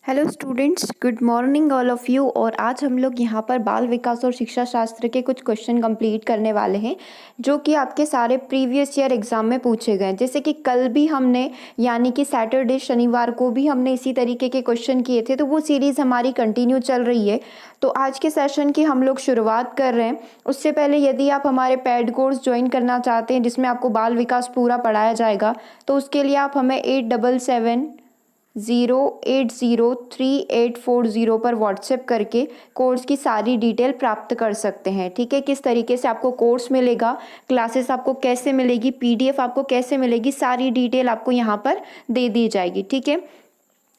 Hello students, good morning all of you. और आज हम लोग यहाँ पर बाल विकास और शिक्षा शास्त्र के कुछ क्वेश्चन कंप्लीट करने वाले हैं जो कि आपके सारे प्रीवियस ईयर एग्ज़ाम में पूछे गए। जैसे कि कल भी हमने यानी कि सैटरडे शनिवार को भी हमने इसी तरीके के क्वेश्चन किए थे, तो वो सीरीज़ हमारी कंटिन्यू चल रही है। तो आज के सेशन की हम लोग शुरुआत कर रहे हैं। उससे पहले यदि आप हमारे पेड कोर्स ज्वाइन करना चाहते हैं जिसमें आपको बाल विकास पूरा पढ़ाया जाएगा, तो उसके लिए आप हमें 8770803840 पर व्हाट्सएप करके कोर्स की सारी डिटेल प्राप्त कर सकते हैं। ठीक है, किस तरीके से आपको कोर्स मिलेगा, क्लासेस आपको कैसे मिलेगी, पीडीएफ आपको कैसे मिलेगी, सारी डिटेल आपको यहाँ पर दे दी जाएगी। ठीक है,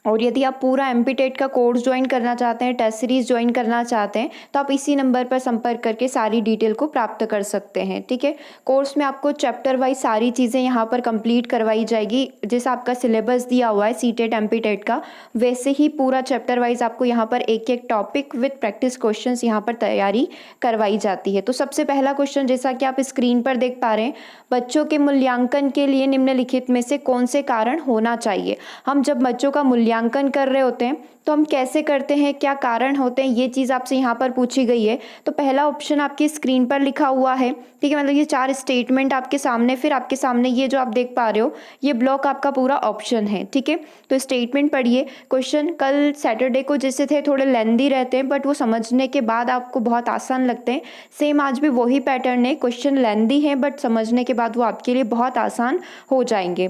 और यदि आप पूरा एमपीटेट का कोर्स ज्वाइन करना चाहते हैं, टेस्ट सीरीज ज्वाइन करना चाहते हैं, तो आप इसी नंबर पर संपर्क करके सारी डिटेल को प्राप्त कर सकते हैं। ठीक है, कोर्स में आपको चैप्टर वाइज सारी चीज़ें यहाँ पर कंप्लीट करवाई जाएगी। जैसा आपका सिलेबस दिया हुआ है सीटेट एमपीटेट का, वैसे ही पूरा चैप्टर वाइज आपको यहाँ पर एक एक टॉपिक विद प्रैक्टिस क्वेश्चंस यहाँ पर तैयारी करवाई जाती है। तो सबसे पहला क्वेश्चन जैसा कि आप स्क्रीन पर देख पा रहे हैं, बच्चों के मूल्यांकन के लिए निम्नलिखित में से कौन से कारण होना चाहिए। हम जब बच्चों का मूल्यांकन कर रहे होते हैं तो हम कैसे करते हैं, क्या कारण होते हैं, ये चीज़ आपसे यहाँ पर पूछी गई है। तो पहला ऑप्शन आपकी स्क्रीन पर लिखा हुआ है। ठीक है, मतलब ये 4 स्टेटमेंट आपके सामने, फिर आपके सामने ये जो आप देख पा रहे हो ये ब्लॉक आपका पूरा ऑप्शन है। ठीक है, तो स्टेटमेंट पढ़िए। क्वेश्चन कल सैटरडे को जैसे थे थोड़े लेंदी रहते हैं, बट वो समझने के बाद आपको बहुत आसान लगते हैं। सेम आज भी वही पैटर्न है, क्वेश्चन लेंदी है बट समझने के बाद वो आपके लिए बहुत आसान हो जाएंगे।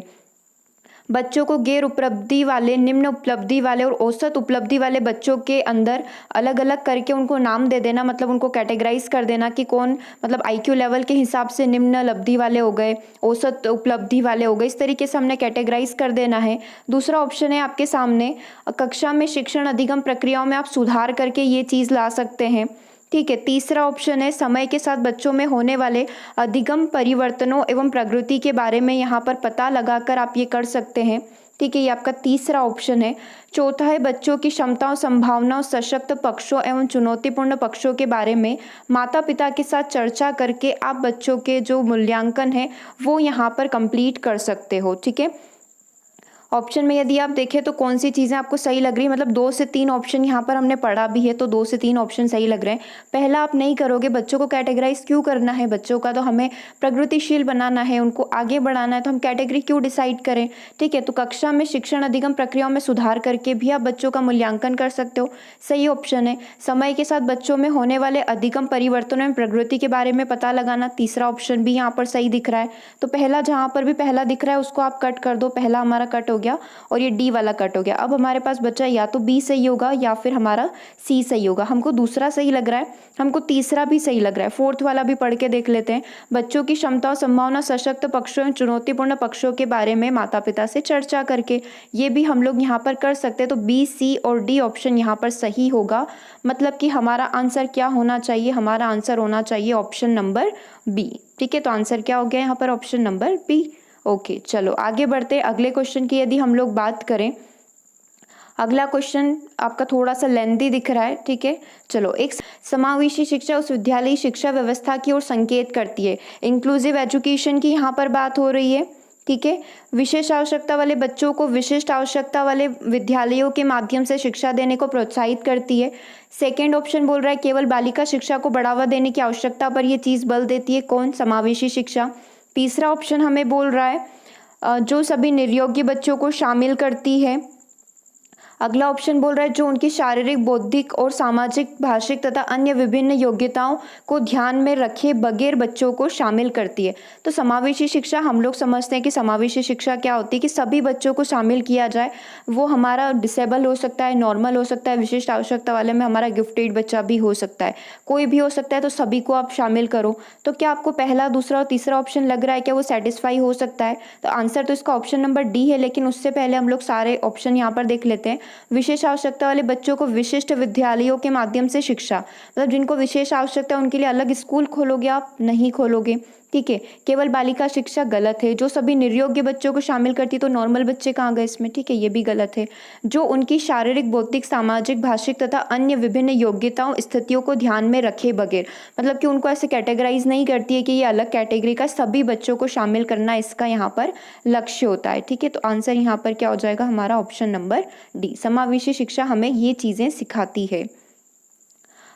बच्चों को गैर उपलब्धि वाले, निम्न उपलब्धि वाले और औसत उपलब्धि वाले बच्चों के अंदर अलग अलग करके उनको नाम दे देना, मतलब उनको कैटेगराइज कर देना कि कौन मतलब आईक्यू लेवल के हिसाब से निम्न उपलब्धि वाले हो गए, औसत उपलब्धि वाले हो गए, इस तरीके से हमने कैटेगराइज कर देना है। दूसरा ऑप्शन है आपके सामने, कक्षा में शिक्षण अधिगम प्रक्रियाओं में आप सुधार करके ये चीज़ ला सकते हैं। ठीक है, तीसरा ऑप्शन है समय के साथ बच्चों में होने वाले अधिगम परिवर्तनों एवं प्रगति के बारे में यहाँ पर पता लगाकर आप ये कर सकते हैं। ठीक है, ये आपका तीसरा ऑप्शन है। चौथा है बच्चों की क्षमताओं, संभावनाओं, सशक्त पक्षों एवं चुनौतीपूर्ण पक्षों के बारे में माता पिता के साथ चर्चा करके आप बच्चों के जो मूल्यांकन है वो यहाँ पर कंप्लीट कर सकते हो। ठीक है, ऑप्शन में यदि आप देखें तो कौन सी चीज़ें आपको सही लग रही है, मतलब 2 से 3 ऑप्शन यहाँ पर हमने पढ़ा भी है, तो 2 से 3 ऑप्शन सही लग रहे हैं। पहला आप नहीं करोगे, बच्चों को कैटेगराइज क्यों करना है, बच्चों का तो हमें प्रगतिशील बनाना है, उनको आगे बढ़ाना है, तो हम कैटेगरी क्यों डिसाइड करें। ठीक है, तो कक्षा में शिक्षण अधिगम प्रक्रियाओं में सुधार करके भी आप बच्चों का मूल्यांकन कर सकते हो, सही ऑप्शन है। समय के साथ बच्चों में होने वाले अधिगम परिवर्तनों एवं प्रगति के बारे में पता लगाना, तीसरा ऑप्शन भी यहाँ पर सही दिख रहा है। तो पहला जहाँ पर भी पहला दिख रहा है उसको आप कट कर दो, पहला हमारा कट हो गया और ये डी वाला कट हो गया। अब हमारे पास बचा या तो बी सही होगा या फिर हमारा सी सही होगा। हमको दूसरा सही लग रहा है, हमको तीसरा भी सही लग रहा है, फोर्थ वाला भी पढ़ के देख लेते हैं। बच्चों की क्षमताओं, संभावना, सशक्त पक्षों एवं चुनौतीपूर्ण पक्षों के बारे में माता पिता से चर्चा करके, ये भी हम लोग यहाँ पर कर सकते हैं। तो बी, सी और डी ऑप्शन यहाँ पर सही होगा। मतलब कि हमारा आंसर क्या होना चाहिए, हमारा आंसर होना चाहिए ऑप्शन नंबर बी। ठीक है, तो आंसर क्या हो गया यहाँ पर, ऑप्शन नंबर बी। ओके, चलो आगे बढ़ते हैं। अगले क्वेश्चन की यदि हम लोग बात करें, अगला क्वेश्चन आपका थोड़ा सा लेंदी दिख रहा है। ठीक है, चलो। एक समावेशी शिक्षा उस विद्यालयी शिक्षा व्यवस्था की ओर संकेत करती है, इंक्लूसिव एजुकेशन की यहाँ पर बात हो रही है। ठीक है, विशेष आवश्यकता वाले बच्चों को विशिष्ट आवश्यकता वाले विद्यालयों के माध्यम से शिक्षा देने को प्रोत्साहित करती है। सेकेंड ऑप्शन बोल रहा है केवल बालिका शिक्षा को बढ़ावा देने की आवश्यकता पर यह चीज़ बल देती है, कौन, समावेशी शिक्षा। तीसरा ऑप्शन हमें बोल रहा है जो सभी निर्योग्य बच्चों को शामिल करती है। अगला ऑप्शन बोल रहा है जो उनकी शारीरिक, बौद्धिक और सामाजिक, भाषिक तथा अन्य विभिन्न योग्यताओं को ध्यान में रखे बगैर बच्चों को शामिल करती है। तो समावेशी शिक्षा हम लोग समझते हैं कि समावेशी शिक्षा क्या होती है कि सभी बच्चों को शामिल किया जाए। वो हमारा डिसेबल हो सकता है, नॉर्मल हो सकता है, विशिष्ट आवश्यकता वाले में हमारा गिफ्टेड बच्चा भी हो सकता है, कोई भी हो सकता है, तो सभी को आप शामिल करो। तो क्या आपको पहला, दूसरा और तीसरा ऑप्शन लग रहा है, क्या वो सेटिस्फाई हो सकता है। तो आंसर तो इसका ऑप्शन नंबर डी है, लेकिन उससे पहले हम लोग सारे ऑप्शन यहाँ पर देख लेते हैं। विशेष आवश्यकता वाले बच्चों को विशिष्ट विद्यालयों के माध्यम से शिक्षा, मतलब जिनको विशेष आवश्यकता है उनके लिए अलग स्कूल खोलोगे आप, नहीं खोलोगे। ठीक है। केवल बालिका शिक्षा गलत है। जो सभी निर्योग्य बच्चों को शामिल करती है, तो नॉर्मल बच्चे कहाँ गए इसमें, ठीक है, ये भी गलत है। जो उनकी शारीरिक, बौद्धिक, सामाजिक, भाषिक तथा अन्य विभिन्न योग्यताओं, स्थितियों को ध्यान में रखे बगैर, मतलब कि उनको ऐसे कैटेगराइज नहीं करती है कि ये अलग कैटेगरी का, सभी बच्चों को शामिल करना इसका यहाँ पर लक्ष्य होता है, ठीक है। तो आंसर यहाँ पर क्या हो जाएगा हमारा, ऑप्शन नंबर डी। समावेशी शिक्षा हमें ये चीजें सिखाती है।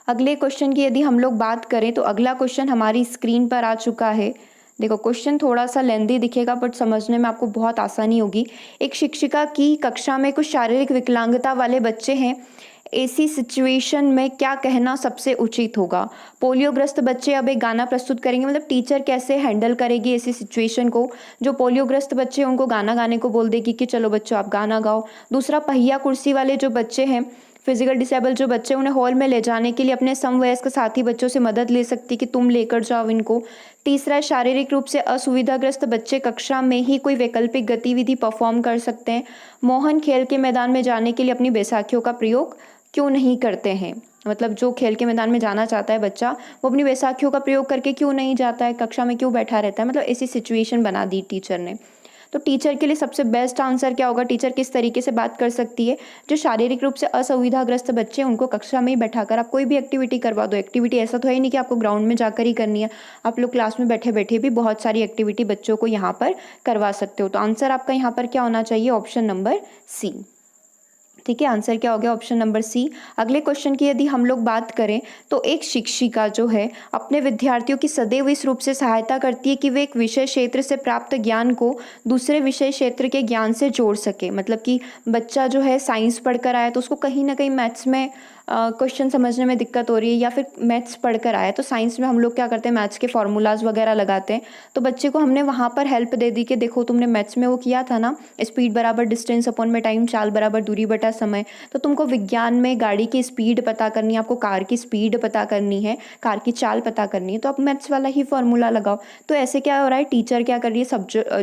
अगले क्वेश्चन की यदि हम लोग बात करें तो अगला क्वेश्चन हमारी स्क्रीन पर आ चुका है। देखो क्वेश्चन थोड़ा सा लेंदी दिखेगा बट समझने में आपको बहुत आसानी होगी। एक शिक्षिका की कक्षा में कुछ शारीरिक विकलांगता वाले बच्चे हैं, ऐसी सिचुएशन में क्या कहना सबसे उचित होगा। पोलियोग्रस्त बच्चे अब एक गाना प्रस्तुत करेंगे, मतलब टीचर कैसे हैंडल करेगी ऐसी सिचुएशन को। जो पोलियोग्रस्त बच्चे हैं उनको गाना गाने को बोल देगी कि चलो बच्चों आप गाना गाओ। दूसरा, पहिया कुर्सी वाले जो बच्चे हैं, फिजिकल डिसेबल जो बच्चे, उन्हें हॉल में ले जाने के लिए अपने समवयस्क साथी बच्चों से मदद ले सकती कि तुम लेकर जाओ इनको। तीसरा, शारीरिक रूप से असुविधाग्रस्त बच्चे कक्षा में ही कोई वैकल्पिक गतिविधि परफॉर्म कर सकते हैं। मोहन खेल के मैदान में जाने के लिए अपनी बैसाखियों का प्रयोग क्यों नहीं करते हैं, मतलब जो खेल के मैदान में जाना चाहता है बच्चा, वो अपनी बैसाखियों का प्रयोग करके क्यों नहीं जाता है, कक्षा में क्यों बैठा रहता है, मतलब ऐसी सिचुएशन बना दी टीचर ने। तो टीचर के लिए सबसे बेस्ट आंसर क्या होगा, टीचर किस तरीके से बात कर सकती है। जो शारीरिक रूप से असुविधाग्रस्त बच्चे हैं उनको कक्षा में ही बैठाकर आप कोई भी एक्टिविटी करवा दो। एक्टिविटी ऐसा तो है ही नहीं कि आपको ग्राउंड में जाकर ही करनी है, आप लोग क्लास में बैठे बैठे भी बहुत सारी एक्टिविटी बच्चों को यहाँ पर करवा सकते हो। तो आंसर आपका यहाँ पर क्या होना चाहिए, ऑप्शन नंबर सी, ठीक है। आंसर क्या हो गया, ऑप्शन नंबर सी। अगले क्वेश्चन की यदि हम लोग बात करें तो एक शिक्षिका जो है अपने विद्यार्थियों की सदैव इस रूप से सहायता करती है कि वे एक विषय क्षेत्र से प्राप्त ज्ञान को दूसरे विषय क्षेत्र के ज्ञान से जोड़ सके। मतलब कि बच्चा जो है साइंस पढ़कर आया तो उसको कहीं ना कहीं मैथ्स में क्वेश्चन समझने में दिक्कत हो रही है, या फिर मैथ्स पढ़कर आया तो साइंस में हम लोग क्या करते हैं, मैथ्स के फॉर्मूलाज वगैरह लगाते हैं। तो बच्चे को हमने वहाँ पर हेल्प दे दी कि देखो तुमने मैथ्स में वो किया था ना, स्पीड बराबर डिस्टेंस अपॉन में टाइम, चाल बराबर दूरी बटा समय, तो तुमको विज्ञान में गाड़ी की स्पीड पता करनी है, आपको कार की स्पीड पता करनी है, कार की चाल पता करनी है, तो आप मैथ्स वाला ही फॉर्मूला लगाओ। तो ऐसे क्या हो रहा है, टीचर क्या कर रही है,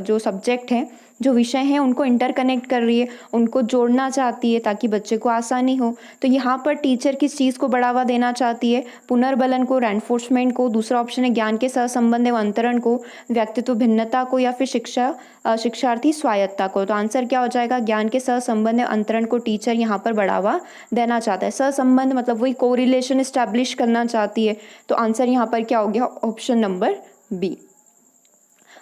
जो सब्जेक्ट है, जो विषय हैं उनको इंटरकनेक्ट कर रही है, उनको जोड़ना चाहती है ताकि बच्चे को आसानी हो। तो यहाँ पर टीचर किस चीज़ को बढ़ावा देना चाहती है, पुनर्बलन को, रेनफोर्समेंट को। दूसरा ऑप्शन है ज्ञान के सहसंबंध एवं अंतरण को, व्यक्तित्व भिन्नता को, या फिर शिक्षार्थी स्वायत्ता को। तो आंसर क्या हो जाएगा, ज्ञान के सहसंबंध एवं अंतरण को टीचर यहाँ पर बढ़ावा देना चाहता है। सहसंबंध मतलब वही कोरिलेशन इस्टेब्लिश करना चाहती है। तो आंसर यहाँ पर क्या हो गया, ऑप्शन नंबर बी।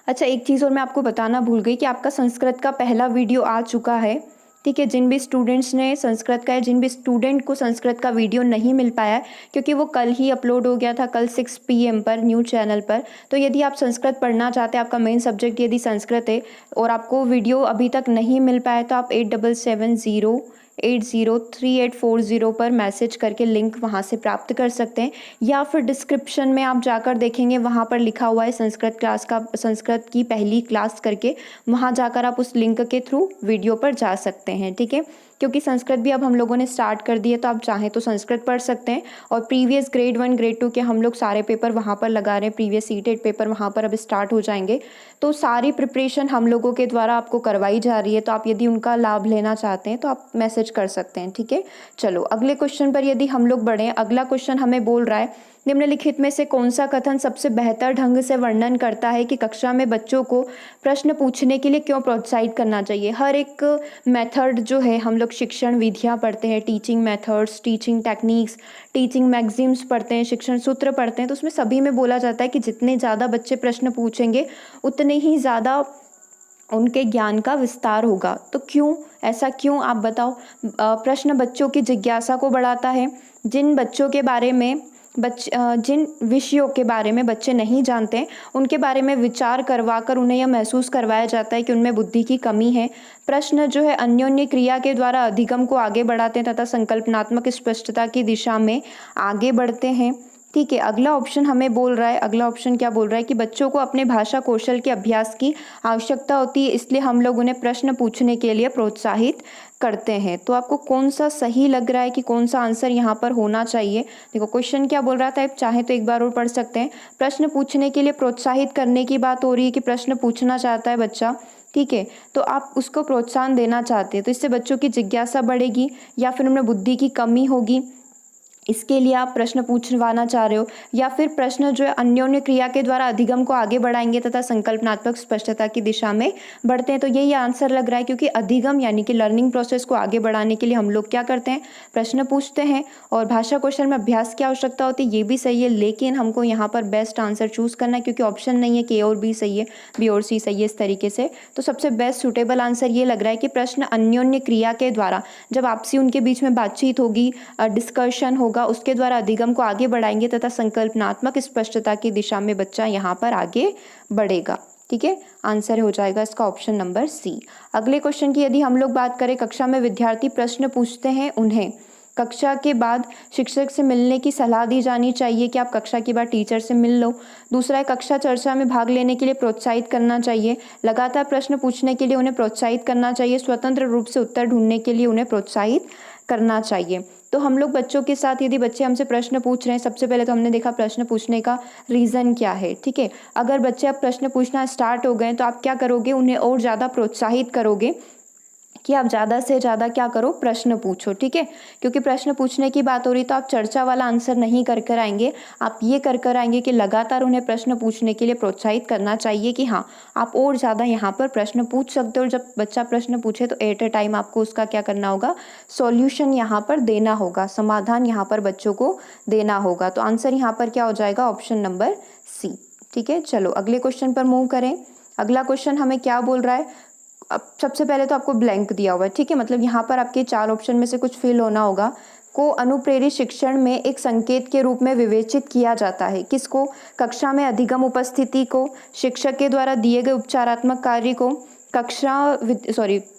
अच्छा, एक चीज़ और मैं आपको बताना भूल गई कि आपका संस्कृत का पहला वीडियो आ चुका है, ठीक है। जिन भी स्टूडेंट्स ने संस्कृत का है, जिन भी स्टूडेंट को संस्कृत का वीडियो नहीं मिल पाया है, क्योंकि वो कल ही अपलोड हो गया था, कल 6 PM पर न्यू चैनल पर। तो यदि आप संस्कृत पढ़ना चाहते हैं, आपका मेन सब्जेक्ट यदि संस्कृत है और आपको वीडियो अभी तक नहीं मिल पाया, तो आप 8770803840 पर मैसेज करके लिंक वहाँ से प्राप्त कर सकते हैं, या फिर डिस्क्रिप्शन में आप जाकर देखेंगे, वहाँ पर लिखा हुआ है संस्कृत क्लास का, संस्कृत की पहली क्लास करके, वहाँ जाकर आप उस लिंक के थ्रू वीडियो पर जा सकते हैं, ठीक है। क्योंकि संस्कृत भी अब हम लोगों ने स्टार्ट कर दी है, तो आप चाहें तो संस्कृत पढ़ सकते हैं। और प्रीवियस ग्रेड 1 ग्रेड 2 के हम लोग सारे पेपर वहाँ पर लगा रहे हैं, प्रीवियस सीटेड पेपर वहाँ पर अब स्टार्ट हो जाएंगे। तो सारी प्रिपरेशन हम लोगों के द्वारा आपको करवाई जा रही है, तो आप यदि उनका लाभ लेना चाहते हैं तो आप मैसेज कर सकते हैं, ठीक है। चलो अगले क्वेश्चन पर यदि हम लोग बढ़ें, अगला क्वेश्चन हमें बोल रहा है, निम्नलिखित में से कौन सा कथन सबसे बेहतर ढंग से वर्णन करता है कि कक्षा में बच्चों को प्रश्न पूछने के लिए क्यों प्रोत्साहित करना चाहिए। हर एक मेथड जो है, हम लोग शिक्षण विधियाँ पढ़ते हैं, teaching methods, teaching techniques, teaching maxims पढ़ते हैं, शिक्षण सूत्र पढ़ते हैं, तो उसमें सभी में बोला जाता है कि जितने ज़्यादा बच्चे प्रश्न पूछेंगे उतने ही ज़्यादा उनके ज्ञान का विस्तार होगा। तो क्यों, ऐसा क्यों, आप बताओ। प्रश्न बच्चों की जिज्ञासा को बढ़ाता है। जिन बच्चों के बारे में जिन विषयों के बारे में बच्चे नहीं जानते, उनके बारे में विचार करवाकर उन्हें यह महसूस करवाया जाता है कि उनमें बुद्धि की कमी है। प्रश्न जो है अन्योन्य क्रिया के द्वारा अधिगम को आगे बढ़ाते हैं तथा संकल्पनात्मक स्पष्टता की दिशा में आगे बढ़ते हैं, ठीक है। अगला ऑप्शन हमें बोल रहा है, अगला ऑप्शन क्या बोल रहा है कि बच्चों को अपने भाषा कौशल के अभ्यास की आवश्यकता होती है, इसलिए हम लोग उन्हें प्रश्न पूछने के लिए प्रोत्साहित करते हैं। तो आपको कौन सा सही लग रहा है कि कौन सा आंसर यहाँ पर होना चाहिए। देखो क्वेश्चन क्या बोल रहा था, आप चाहे तो एक बार और पढ़ सकते हैं। प्रश्न पूछने के लिए प्रोत्साहित करने की बात हो रही है कि प्रश्न पूछना चाहता है बच्चा, ठीक है, तो आप उसको प्रोत्साहन देना चाहते हैं, तो इससे बच्चों की जिज्ञासा बढ़ेगी या फिर उनमें बुद्धि की कमी होगी, इसके लिए आप प्रश्न पूछवाना चाह रहे हो, या फिर प्रश्न जो है अन्योन्य क्रिया के द्वारा अधिगम को आगे बढ़ाएंगे तथा संकल्पनात्मक स्पष्टता की दिशा में बढ़ते हैं। तो यही आंसर लग रहा है, क्योंकि अधिगम यानी कि लर्निंग प्रोसेस को आगे बढ़ाने के लिए हम लोग क्या करते हैं, प्रश्न पूछते हैं। और भाषा कौशल में अभ्यास की आवश्यकता होती है, ये भी सही है, लेकिन हमको यहाँ पर बेस्ट आंसर चूज करना है, क्योंकि ऑप्शन नहीं है कि ए और बी सही है, बी और सी सही है इस तरीके से। तो सबसे बेस्ट सुटेबल आंसर ये लग रहा है कि प्रश्न अन्योन्य क्रिया के द्वारा, जब आपसी उनके बीच में बातचीत होगी, डिस्कशन होगा, उसके द्वारा अधिगम को आगे बढ़ाएंगे तथा संकल्पनात्मक स्पष्टता की दिशा में बच्चा यहाँ पर आगे बढ़ेगा। ठीक है, आंसर हो जाएगा इसका ऑप्शन नंबर सी। अगले क्वेश्चन की यदि हम लोग बात करें, कक्षा में विद्यार्थी प्रश्न पूछते हैं, उन्हें कक्षा के बाद शिक्षक से मिलने की सलाह दी जानी चाहिए कि आप कक्षा के बाद टीचर से मिल लो। दूसरा है, कक्षा चर्चा में भाग लेने के लिए प्रोत्साहित करना चाहिए, लगातार प्रश्न पूछने के लिए उन्हें प्रोत्साहित करना चाहिए, स्वतंत्र रूप से उत्तर ढूंढने के लिए उन्हें प्रोत्साहित करना चाहिए। तो हम लोग बच्चों के साथ यदि बच्चे हमसे प्रश्न पूछ रहे हैं, सबसे पहले तो हमने देखा प्रश्न पूछने का रीज़न क्या है। ठीक है, अगर बच्चे अब प्रश्न पूछना स्टार्ट हो गए तो आप क्या करोगे, उन्हें और ज़्यादा प्रोत्साहित करोगे कि आप ज़्यादा से ज़्यादा क्या करो, प्रश्न पूछो। ठीक है, क्योंकि प्रश्न पूछने की बात हो रही तो आप चर्चा वाला आंसर नहीं कर कर आएंगे, आप ये कर कर आएंगे कि लगातार उन्हें प्रश्न पूछने के लिए प्रोत्साहित करना चाहिए कि हाँ आप और ज़्यादा यहाँ पर प्रश्न पूछ सकते हो। जब बच्चा प्रश्न पूछे तो एट ए टाइम आपको उसका क्या करना होगा, सॉल्यूशन यहाँ पर देना होगा, समाधान यहाँ पर बच्चों को देना होगा। तो आंसर यहाँ पर क्या हो जाएगा, ऑप्शन नंबर सी। ठीक है, चलो अगले क्वेश्चन पर मूव करें। अगला क्वेश्चन हमें क्या बोल रहा है, अब सबसे पहले तो आपको ब्लैंक दिया हुआ है। ठीक है, मतलब यहाँ पर आपके 4 ऑप्शन में से कुछ फिल होना होगा। को अनुप्रेरित शिक्षण में एक संकेत के रूप में विवेचित किया जाता है। किसको, कक्षा में अधिगम उपस्थिति को, शिक्षक के द्वारा दिए गए उपचारात्मक कार्य को,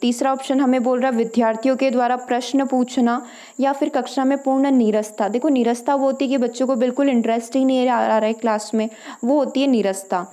तीसरा ऑप्शन हमें बोल रहा है विद्यार्थियों के द्वारा प्रश्न पूछना, या फिर कक्षा में पूर्ण नीरसता। देखो नीरसता वो होती है कि बच्चों को बिल्कुल इंटरेस्ट ही नहीं आ रहा है क्लास में, वो होती है नीरसता।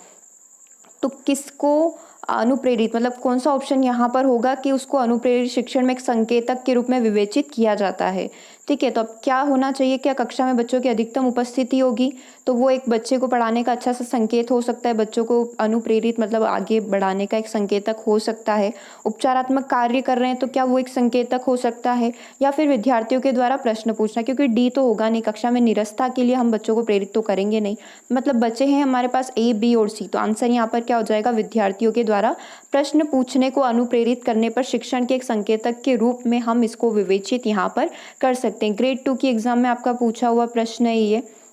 तो किसको अनुप्रेरित, मतलब कौन सा ऑप्शन यहाँ पर होगा कि उसको अनुप्रेरित शिक्षण में एक संकेतक के रूप में विवेचित किया जाता है। ठीक है, तो अब क्या होना चाहिए, क्या कक्षा में बच्चों की अधिकतम उपस्थिति होगी, तो वो एक बच्चे को पढ़ाने का अच्छा सा संकेत हो सकता है, बच्चों को अनुप्रेरित मतलब आगे बढ़ाने का एक संकेतक हो सकता है। उपचारात्मक कार्य कर रहे हैं तो क्या वो एक संकेतक हो सकता है, या फिर विद्यार्थियों के द्वारा प्रश्न पूछना, क्योंकि डी तो होगा नहीं, कक्षा में निरस्ता के लिए हम बच्चों को प्रेरित तो करेंगे नहीं। मतलब बच्चे हैं हमारे पास ए, बी और सी, तो आंसर यहाँ पर क्या हो जाएगा, विद्यार्थियों के द्वारा प्रश्न पूछने को अनुप्रेरित करने पर शिक्षण के एक संकेतक के रूप में हम इसको विवेचित यहाँ पर कर सकते हैं। ग्रेड 2 की एग्जाम में आपका पूछा हुआ प्रश्न है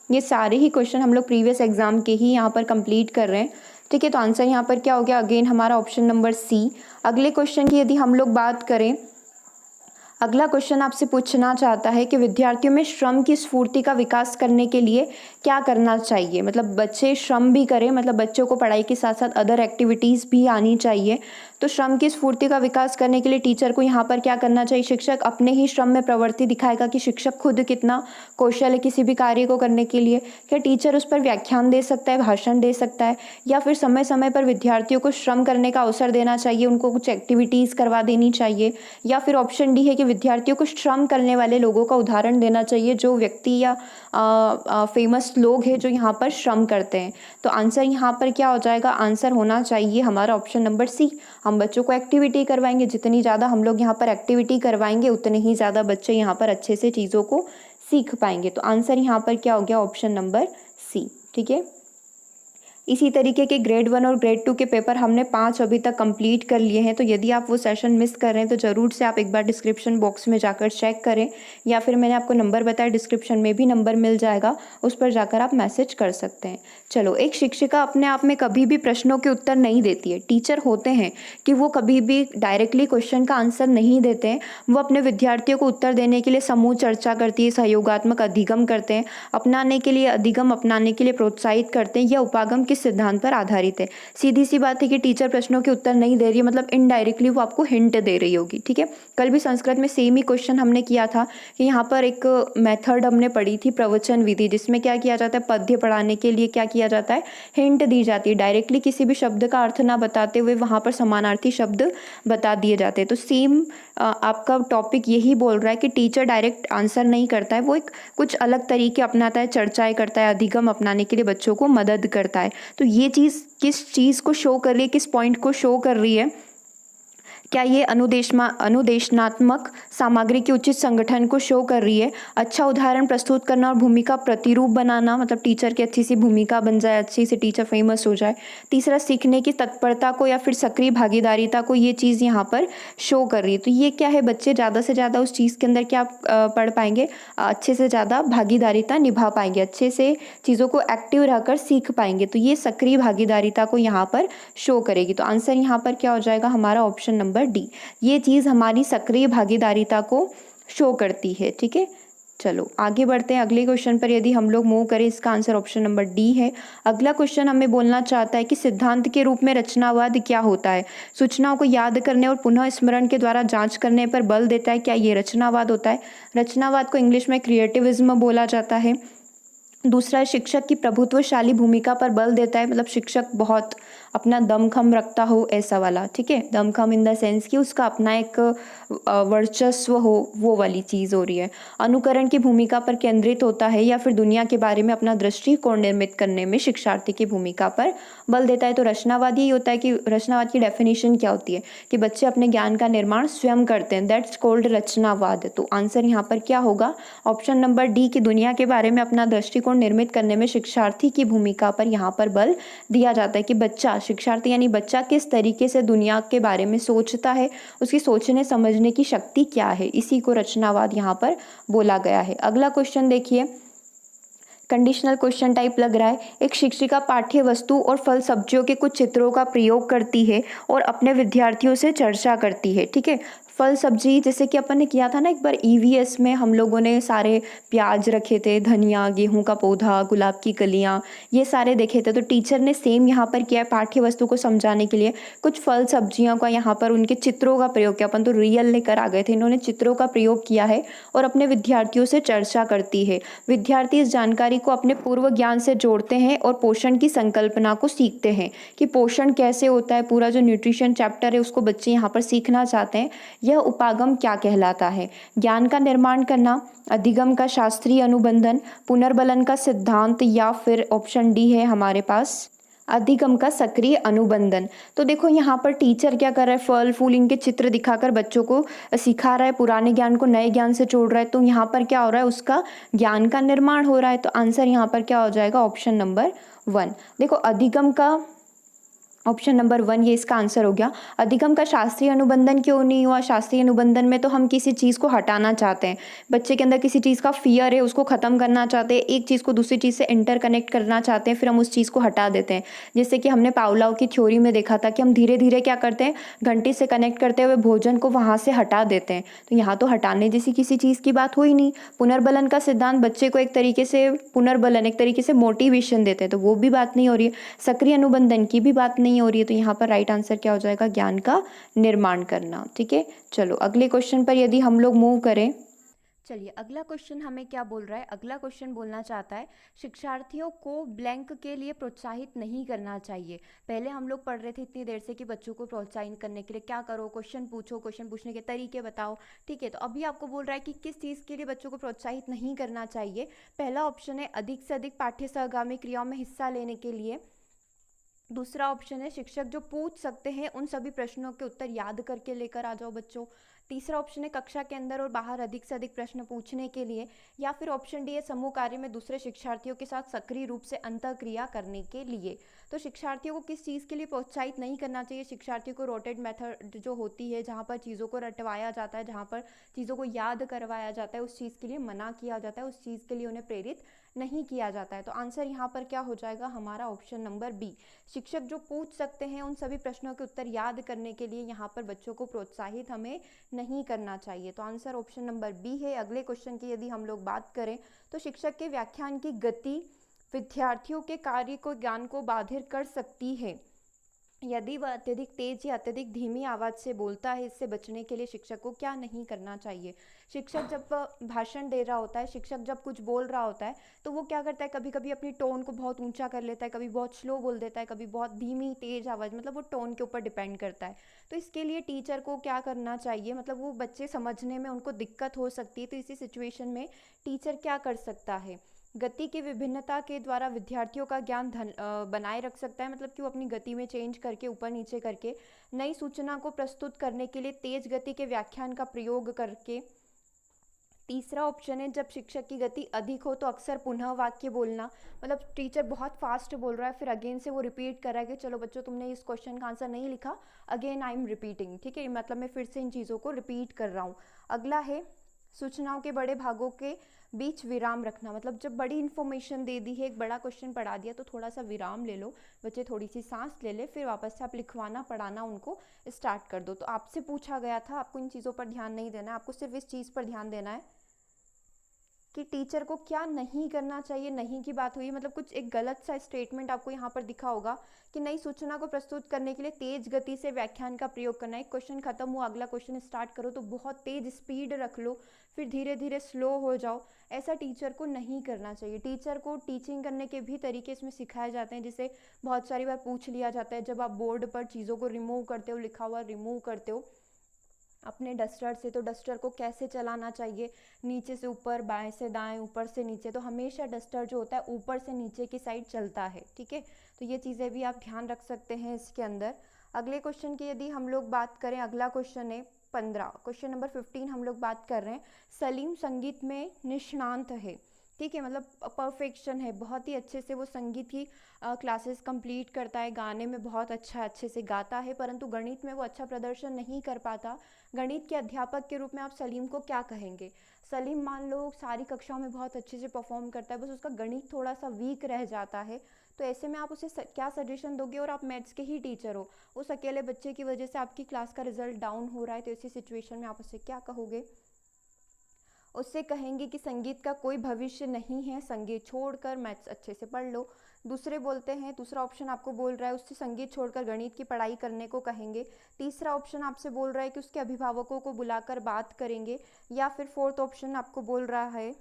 ये सारे ही क्वेश्चन हम लोग प्रीवियस एग्जाम के ही यहाँ पर कंप्लीट कर रहे हैं। ठीक है, तो आंसर यहाँ पर क्या हो गया, अगेन हमारा ऑप्शन नंबर सी। अगले क्वेश्चन की यदि हम लोग बात करें, अगला क्वेश्चन आपसे पूछना चाहता है कि विद्यार्थियों में श्रम की स्फूर्ति का विकास करने के लिए क्या करना चाहिए। मतलब बच्चे श्रम भी करें, मतलब बच्चों को पढ़ाई के साथ साथ अदर एक्टिविटीज़ भी आनी चाहिए। तो श्रम की स्फूर्ति का विकास करने के लिए टीचर को यहाँ पर क्या करना चाहिए, शिक्षक अपने ही श्रम में प्रवृत्ति दिखाएगा कि शिक्षक खुद कितना कौशल है किसी भी कार्य को करने के लिए। क्या टीचर उस पर व्याख्यान दे सकता है, भाषण दे सकता है, या फिर समय समय पर विद्यार्थियों को श्रम करने का अवसर देना चाहिए, उनको कुछ एक्टिविटीज़ करवा देनी चाहिए, या फिर ऑप्शन डी है कि विद्यार्थियों को श्रम करने वाले लोगों का उदाहरण देना चाहिए, जो व्यक्ति या फेमस लोग हैं जो यहाँ पर श्रम करते हैं। तो आंसर यहाँ पर क्या हो जाएगा, आंसर होना चाहिए हमारा ऑप्शन नंबर सी। हम बच्चों को एक्टिविटी करवाएंगे, जितनी ज़्यादा हम लोग यहाँ पर एक्टिविटी करवाएंगे उतने ही ज़्यादा बच्चे यहाँ पर अच्छे से चीज़ों को सीख पाएंगे। तो आंसर यहाँ पर क्या हो गया, ऑप्शन नंबर सी। ठीक है, इसी तरीके के ग्रेड 1 और ग्रेड 2 के पेपर हमने 5 अभी तक कंप्लीट कर लिए हैं। तो यदि आप वो सेशन मिस कर रहे हैं तो ज़रूर से आप एक बार डिस्क्रिप्शन बॉक्स में जाकर चेक करें, या फिर मैंने आपको नंबर बताया डिस्क्रिप्शन में भी नंबर मिल जाएगा, उस पर जाकर आप मैसेज कर सकते हैं। चलो, एक शिक्षिका अपने आप में कभी भी प्रश्नों के उत्तर नहीं देती है। टीचर होते हैं कि वो कभी भी डायरेक्टली क्वेश्चन का आंसर नहीं देते हैं, वो अपने विद्यार्थियों को उत्तर देने के लिए समूह चर्चा करती है, सहयोगात्मक अधिगम करते हैं, अपनाने के लिए अधिगम अपनाने के लिए प्रोत्साहित करते हैं, या उपागम किस सिद्धांत पर आधारित है। सीधी सी बात है कि टीचर प्रश्नों के उत्तर नहीं दे रही है, मतलब इनडायरेक्टली वो आपको हिंट दे रही होगी। ठीक है, कल भी संस्कृत में सेम ही क्वेश्चन हमने किया था कि यहाँ पर एक मेथड हमने पढ़ी थी, प्रवचन विधि, जिसमें क्या किया जाता है, पद्य पढ़ाने के लिए क्या किया जाता है, हिंट दी जाती है। डायरेक्टली किसी भी शब्द का अर्थ ना बताते हुए वहाँ पर समानार्थी शब्द बता दिए जाते हैं। तो सेम आपका टॉपिक यही बोल रहा है कि टीचर डायरेक्ट आंसर नहीं करता है, वो एक कुछ अलग तरीके अपनाता है, चर्चाएं करता है, अधिगम अपनाने के लिए बच्चों को मदद करता है। तो ये चीज़ किस चीज़ को शो कर रही है, किस पॉइंट को शो कर रही है क्या ये अनुदेशनात्मक सामग्री के उचित संगठन को शो कर रही है। अच्छा उदाहरण प्रस्तुत करना और भूमिका प्रतिरूप बनाना, मतलब टीचर की अच्छी सी भूमिका बन जाए, अच्छी सी टीचर फेमस हो जाए। तीसरा, सीखने की तत्परता को या फिर सक्रिय भागीदारिता को ये चीज़ यहाँ पर शो कर रही है। तो ये क्या है, बच्चे ज़्यादा से ज़्यादा उस चीज़ के अंदर क्या पढ़ पाएंगे, अच्छे से ज़्यादा भागीदारिता निभा पाएंगे, अच्छे से चीज़ों को एक्टिव रहकर सीख पाएंगे। तो ये सक्रिय भागीदारिता को यहाँ पर शो करेगी। तो आंसर यहाँ पर क्या हो जाएगा हमारा ऑप्शन नंबर डी। ये चीज़ हमारी सक्रिय भागीदारिता को शो करती है। ठीक है, चलो आगे बढ़ते हैं अगले क्वेश्चन पर। यदि हम लोग मूव करें, इसका आंसर ऑप्शन नंबर डी है। अगला क्वेश्चन हमें बोलना चाहता है कि सिद्धांत के रूप में रचनावाद क्या होता है। सूचनाओं को याद करने और पुनः स्मरण के द्वारा जांच करने पर बल देता है। क्या ये रचनावाद होता है। रचनावाद को इंग्लिश में क्रिएटिविज्म बोला जाता है। दूसरा, शिक्षक की प्रभुत्वशाली भूमिका पर बल देता है, मतलब शिक्षक बहुत अपना दमखम रखता हो, ऐसा वाला। ठीक है, दमखम इन द सेंस कि उसका अपना एक वर्चस्व हो, वो वाली चीज़ हो रही है। अनुकरण की भूमिका पर केंद्रित होता है, या फिर दुनिया के बारे में अपना दृष्टिकोण निर्मित करने में शिक्षार्थी की भूमिका पर बल देता है। तो रचनावाद यही होता है कि रचनावाद की डेफिनेशन क्या होती है कि बच्चे अपने ज्ञान का निर्माण स्वयं करते हैं, दैट्स कॉल्ड रचनावाद। तो आंसर यहाँ पर क्या होगा, ऑप्शन नंबर डी की दुनिया के बारे में अपना दृष्टिकोण निर्मित करने में शिक्षार्थी की भूमिका पर यहाँ पर बल दिया जाता है कि बच्चा, शिक्षार्थी यानी बच्चा किस तरीके से दुनिया के बारे में सोचता है, उसकी सोचने समझने की शक्ति क्या है, इसी को रचनावाद यहाँ पर बोला गया है। अगला क्वेश्चन देखिए, कंडीशनल क्वेश्चन टाइप लग रहा है। एक शिक्षिका पाठ्य वस्तु और फल सब्जियों के कुछ चित्रों का प्रयोग करती है और अपने विद्यार्थियों से चर्चा करती है। ठीक है, फल सब्जी जैसे कि अपन ने किया था ना एक बार ईवीएस में, हम लोगों ने सारे प्याज रखे थे, धनिया, गेहूं का पौधा, गुलाब की कलियां, ये सारे देखे थे। तो टीचर ने सेम यहाँ पर किया है, पाठ्य वस्तु को समझाने के लिए कुछ फल सब्जियों का यहाँ पर उनके चित्रों का प्रयोग किया। अपन तो रियल लेकर आ गए थे, इन्होंने चित्रों का प्रयोग किया है और अपने विद्यार्थियों से चर्चा करती है। विद्यार्थी इस जानकारी को अपने पूर्व ज्ञान से जोड़ते हैं और पोषण की संकल्पना को सीखते हैं कि पोषण कैसे होता है। पूरा जो न्यूट्रिशन चैप्टर है उसको बच्चे यहाँ पर सीखना चाहते हैं। यह उपागम क्या कहलाता है। ज्ञान का निर्माण करना, अधिगम का शास्त्रीय अनुबंधन, पुनर्बलन का सिद्धांत, या फिर ऑप्शन डी है हमारे पास अधिगम का सक्रिय अनुबंधन। तो देखो यहाँ पर टीचर क्या कर रहा है, फल फूल इनके चित्र दिखाकर बच्चों को सिखा रहा है, पुराने ज्ञान को नए ज्ञान से जोड़ रहा है। तो यहाँ पर क्या हो रहा है, उसका ज्ञान का निर्माण हो रहा है। तो आंसर यहाँ पर क्या हो जाएगा, ऑप्शन नंबर 1। देखो अधिगम का, ऑप्शन नंबर 1 ये इसका आंसर हो गया। अधिगम का शास्त्रीय अनुबंधन क्यों नहीं हुआ। शास्त्रीय अनुबंधन में तो हम किसी चीज़ को हटाना चाहते हैं, बच्चे के अंदर किसी चीज़ का फियर है, उसको ख़त्म करना चाहते हैं, एक चीज़ को दूसरी चीज़ से इंटर कनेक्ट करना चाहते हैं, फिर हम उस चीज़ को हटा देते हैं। जैसे कि हमने पावलोव की थ्योरी में देखा था कि हम धीरे धीरे क्या करते हैं, घंटी से कनेक्ट करते हुए भोजन को वहाँ से हटा देते हैं। तो यहाँ तो हटाने जैसी किसी चीज़ की बात हुई नहीं। पुनर्बलन का सिद्धांत बच्चे को एक तरीके से पुनर्बलन, एक तरीके से मोटिवेशन देते हैं, तो वो भी बात नहीं हो रही है। सक्रिय अनुबंधन की भी बात नहीं हो रही है। तो यहाँ पर राइट आंसर क्या हो जाएगा, ज्ञान का निर्माण करना। ठीक है, चलो अगले क्वेश्चन पर यदि हम लोग मूव करें, चलिए अगला क्वेश्चन हमें क्या बोल रहा है। अगला क्वेश्चन बोलना चाहता है शिक्षार्थियों को ब्लैंक के लिए प्रोत्साहित नहीं करना चाहिए। पहले हम लोग पढ़ रहे थे इतनी देर से कि बच्चों को प्रोत्साहित करने के लिए क्या करो, क्वेश्चन पूछो, क्वेश्चन पूछने के तरीके बताओ। ठीक है, तो अभी आपको बोल रहा है कि किस चीज़ के लिए बच्चों को प्रोत्साहित नहीं करना चाहिए। पहला ऑप्शन है अधिक से अधिक पाठ्य सहगामी क्रियाओं में हिस्सा लेने के लिए। दूसरा ऑप्शन है शिक्षक जो पूछ सकते हैं उन सभी प्रश्नों के उत्तर याद करके लेकर आ जाओ बच्चों। तीसरा ऑप्शन है कक्षा के अंदर और बाहर अधिक से अधिक प्रश्न पूछने के लिए। या फिर ऑप्शन डी है समूह कार्य में दूसरे शिक्षार्थियों के साथ सक्रिय रूप से अंतःक्रिया करने के लिए। तो शिक्षार्थियों को किस चीज़ के लिए प्रोत्साहित नहीं करना चाहिए। शिक्षार्थियों को रोटेट मेथड जो होती है, जहाँ पर चीज़ों को रटवाया जाता है, जहाँ पर चीज़ों को याद करवाया जाता है, उस चीज़ के लिए मना किया जाता है, उस चीज़ के लिए उन्हें प्रेरित नहीं किया जाता है। तो आंसर यहाँ पर क्या हो जाएगा हमारा, ऑप्शन नंबर बी। शिक्षक जो पूछ सकते हैं उन सभी प्रश्नों के उत्तर याद करने के लिए यहाँ पर बच्चों को प्रोत्साहित हमें नहीं करना चाहिए। तो आंसर ऑप्शन नंबर बी है। अगले क्वेश्चन की यदि हम लोग बात करें तो शिक्षक के व्याख्यान की गति विद्यार्थियों के कार्य को, ज्ञान को बाधित कर सकती है। यदि वह अत्यधिक तेज या अत्यधिक धीमी आवाज़ से बोलता है, इससे बचने के लिए शिक्षक को क्या नहीं करना चाहिए। शिक्षक जब भाषण दे रहा होता है, शिक्षक जब कुछ बोल रहा होता है, तो वो क्या करता है, कभी कभी अपनी टोन को बहुत ऊंचा कर लेता है, कभी बहुत स्लो बोल देता है, कभी बहुत धीमी तेज आवाज़, मतलब वो टोन के ऊपर डिपेंड करता है। तो इसके लिए टीचर को क्या करना चाहिए, मतलब वो बच्चे समझने में उनको दिक्कत हो सकती है, तो इसी सिचुएशन में टीचर क्या कर सकता है। गति की विभिन्नता के द्वारा विद्यार्थियों का ज्ञान बनाए रख सकता है, मतलब कि वो अपनी गति में चेंज करके ऊपर नीचे करके नई सूचना को प्रस्तुत करने के लिए तेज गति के व्याख्यान का प्रयोग करके। तीसरा ऑप्शन है जब शिक्षक की गति अधिक हो तो अक्सर पुनः वाक्य बोलना, मतलब टीचर बहुत फास्ट बोल रहा है फिर अगेन से वो रिपीट कर रहा है कि चलो बच्चों तुमने इस क्वेश्चन का आंसर नहीं लिखा, अगेन आई एम रिपीटिंग, ठीक है, मतलब मैं फिर से इन चीज़ों को रिपीट कर रहा हूँ। अगला है सूचनाओं के बड़े भागों के बीच विराम रखना, मतलब जब बड़ी इन्फॉर्मेशन दे दी है, एक बड़ा क्वेश्चन पढ़ा दिया तो थोड़ा सा विराम ले लो, बच्चे थोड़ी सी सांस ले ले, फिर वापस से आप लिखवाना पढ़ाना उनको स्टार्ट कर दो। तो आपसे पूछा गया था, आपको इन चीज़ों पर ध्यान नहीं देना है, आपको सिर्फ इस चीज़ पर ध्यान देना है कि टीचर को क्या नहीं करना चाहिए। नहीं की बात हुई, मतलब कुछ एक गलत सा स्टेटमेंट आपको यहाँ पर दिखा होगा कि नई सूचना को प्रस्तुत करने के लिए तेज गति से व्याख्यान का प्रयोग करना है। एक क्वेश्चन खत्म हुआ, अगला क्वेश्चन स्टार्ट करो तो बहुत तेज स्पीड रख लो, फिर धीरे धीरे स्लो हो जाओ, ऐसा टीचर को नहीं करना चाहिए। टीचर को टीचिंग करने के भी तरीके इसमें सिखाए जाते हैं, जिसे बहुत सारी बार पूछ लिया जाता है जब आप बोर्ड पर चीज़ों को रिमूव करते हो, लिखा हुआ रिमूव करते हो अपने डस्टर से, तो डस्टर को कैसे चलाना चाहिए, नीचे से ऊपर, बाएं से दाएं, ऊपर से नीचे, तो हमेशा डस्टर जो होता है ऊपर से नीचे की साइड चलता है, ठीक है। तो ये चीज़ें भी आप ध्यान रख सकते हैं इसके अंदर। अगले क्वेश्चन की यदि हम लोग बात करें, अगला क्वेश्चन है 15, क्वेश्चन नंबर 15 हम लोग बात कर रहे हैं। सलीम संगीत में निष्णात है, ठीक है, मतलब परफेक्शन है, बहुत ही अच्छे से वो संगीत की क्लासेस कंप्लीट करता है, गाने में बहुत अच्छे से गाता है, परंतु गणित में वो अच्छा प्रदर्शन नहीं कर पाता। गणित के अध्यापक के रूप में आप सलीम को क्या कहेंगे? सलीम मान लो सारी कक्षाओं में बहुत अच्छे से परफॉर्म करता है, बस उसका गणित थोड़ा सा वीक रह जाता है, तो ऐसे में आप उसे क्या सजेशन दोगे? और आप मैथ्स के ही टीचर हो, उस अकेले बच्चे की वजह से आपकी क्लास का रिजल्ट डाउन हो रहा है, तो ऐसी सिचुएशन में आप उसे क्या कहोगे? उससे कहेंगे कि संगीत का कोई भविष्य नहीं है, संगीत छोड़कर मैथ्स अच्छे से पढ़ लो। दूसरे बोलते हैं, दूसरा ऑप्शन आपको बोल रहा है उससे संगीत छोड़कर गणित की पढ़ाई करने को कहेंगे। तीसरा ऑप्शन आपसे बोल रहा है कि उसके अभिभावकों को बुलाकर बात करेंगे। या फिर फोर्थ ऑप्शन आपको बोल रहा है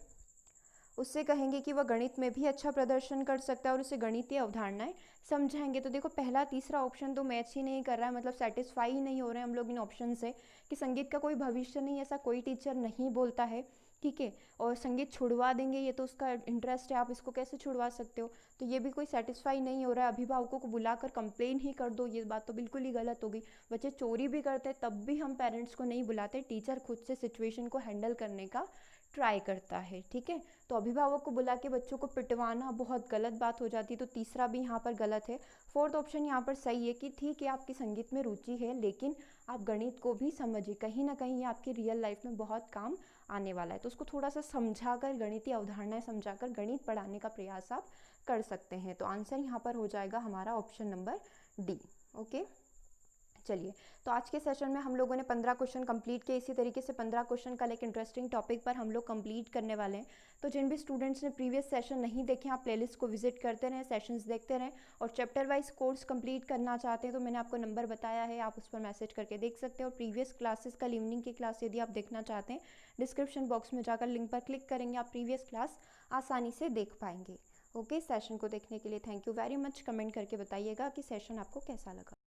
उससे कहेंगे कि वह गणित में भी अच्छा प्रदर्शन कर सकता है और उसे गणितीय अवधारणाएं समझाएंगे। तो देखो पहला तीसरा ऑप्शन तो मैच ही नहीं कर रहा है, मतलब सेटिस्फाई ही नहीं हो रहे हैं हम लोग इन ऑप्शन से कि संगीत का कोई भविष्य नहीं, ऐसा कोई टीचर नहीं बोलता है, ठीक है। और संगीत छुड़वा देंगे, ये तो उसका इंटरेस्ट है, आप इसको कैसे छुड़वा सकते हो? तो ये भी कोई सेटिस्फाई नहीं हो रहा है। अभिभावकों को बुलाकर कंप्लेन ही कर दो, ये बात तो बिल्कुल ही गलत होगी। बच्चे चोरी भी करते तब भी हम पेरेंट्स को नहीं बुलाते, टीचर खुद से सिचुएशन को हैंडल करने का ट्राई करता है, ठीक है। तो अभिभावक को बुला के बच्चों को पिटवाना बहुत गलत बात हो जाती है, तो तीसरा भी यहाँ पर गलत है। फोर्थ ऑप्शन यहाँ पर सही है कि ठीक है आपकी संगीत में रुचि है, लेकिन आप गणित को भी समझिए, कहीं ना कहीं ये आपकी रियल लाइफ में बहुत काम आने वाला है, तो उसको थोड़ा सा समझाकर, गणितीय अवधारणाएं समझाकर गणित पढ़ाने का प्रयास आप कर सकते हैं। तो आंसर यहाँ पर हो जाएगा हमारा ऑप्शन नंबर डी। ओके, चलिए, तो आज के सेशन में हम लोगों ने 15 क्वेश्चन कंप्लीट किए। इसी तरीके से 15 क्वेश्चन का एक इंटरेस्टिंग टॉपिक पर हम लोग कंप्लीट करने वाले हैं। तो जिन भी स्टूडेंट्स ने प्रीवियस सेशन नहीं देखे, आप प्लेलिस्ट को विजिट करते रहें, सेशंस देखते रहें, और चैप्टर वाइज कोर्स कंप्लीट करना चाहते हैं तो मैंने आपको नंबर बताया है, आप उस पर मैसेज करके देख सकते हैं। और प्रीवियस क्लासेस कल इवनिंग की क्लास यदि आप देखना चाहते हैं, डिस्क्रिप्शन बॉक्स में जाकर लिंक पर क्लिक करेंगे, आप प्रीवियस क्लास आसानी से देख पाएंगे। ओके, सेशन को देखने के लिए thank you very much. Comment करके बताइएगा कि सेशन आपको कैसा लगा।